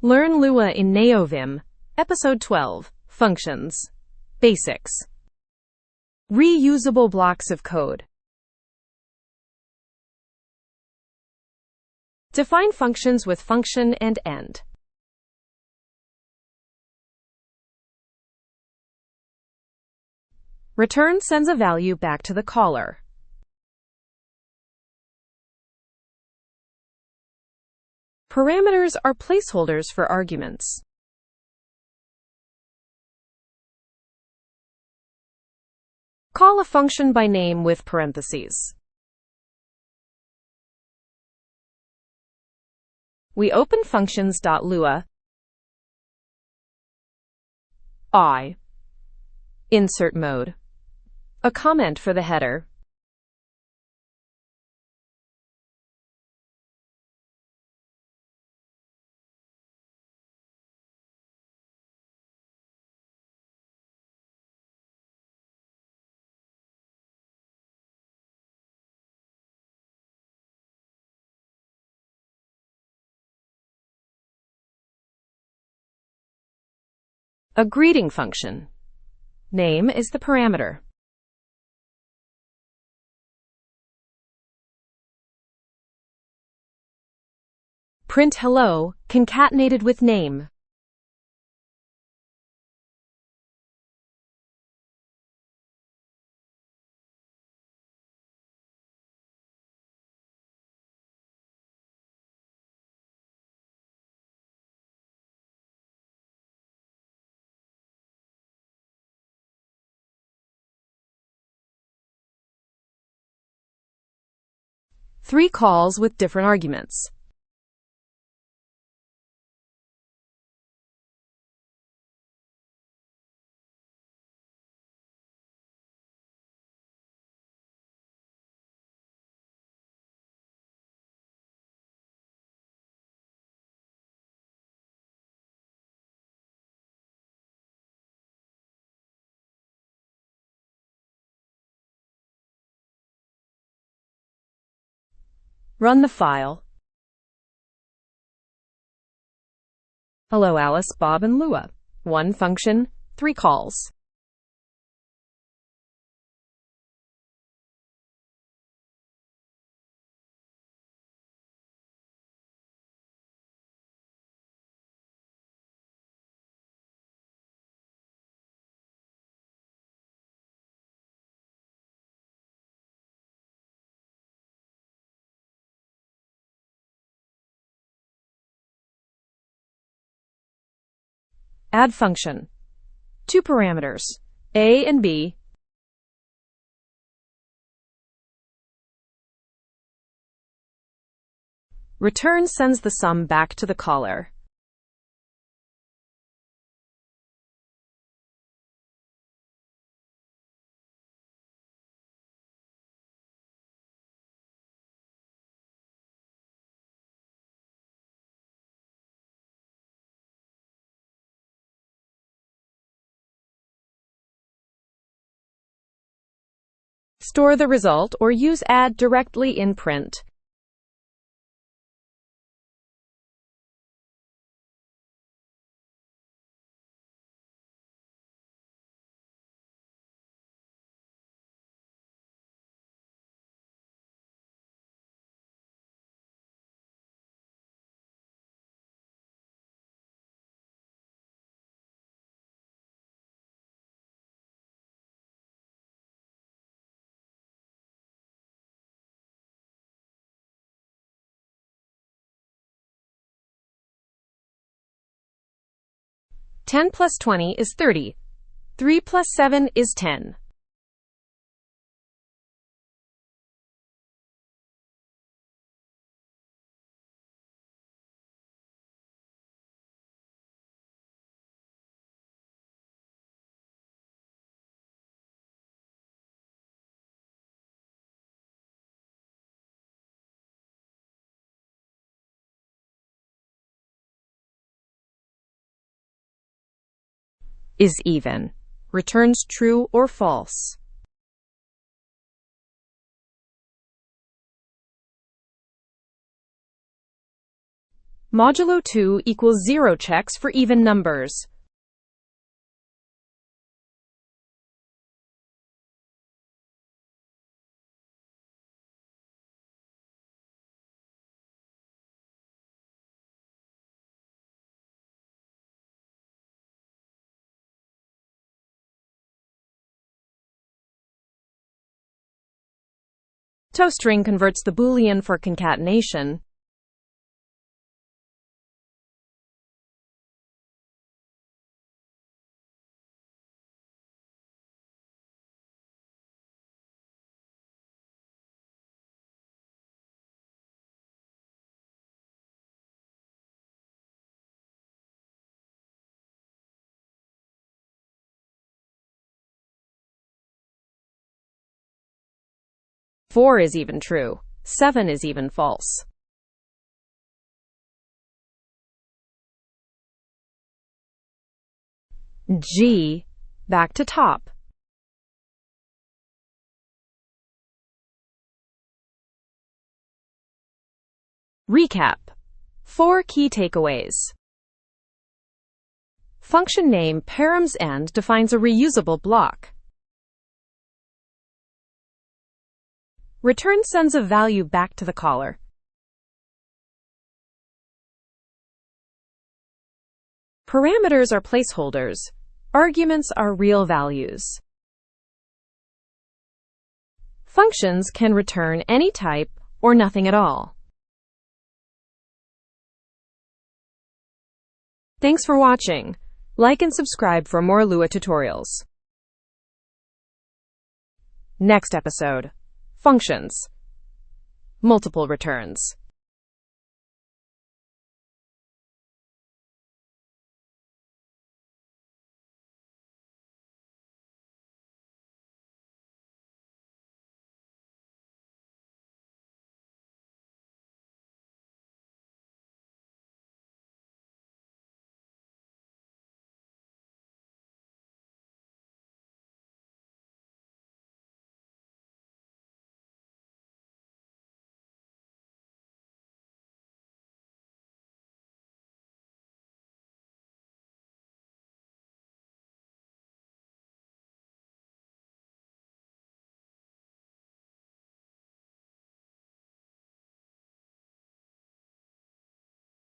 Learn Lua in Neovim, Episode 12, Functions. Basics. Reusable blocks of code. Define functions with function and end. Return sends a value back to the caller. Parameters are placeholders for arguments. Call a function by name with parentheses. We open functions.lua. Insert mode. A comment for the header. A greeting function. Name is the parameter. Print hello, concatenated with name. Three calls with different arguments. Run the file. Hello Alice, Bob, and Lua. One function, 3 calls. Add function. 2 parameters, A and B. Return sends the sum back to the caller. Store the result or use add directly in print. Ten plus 20 is 30. 3 plus 7 is 10. Is even. Returns true or false. Modulo 2 equals 0 checks for even numbers. ToString converts the boolean for concatenation. Four is even true. 7 is even false. G, back to top. Recap. 4 key takeaways. Function name params end defines a reusable block. Return sends a value back to the caller. Parameters are placeholders. Arguments are real values. Functions can return any type or nothing at all. Thanks for watching. Like and subscribe for more Lua tutorials. Next episode. Functions. Multiple returns.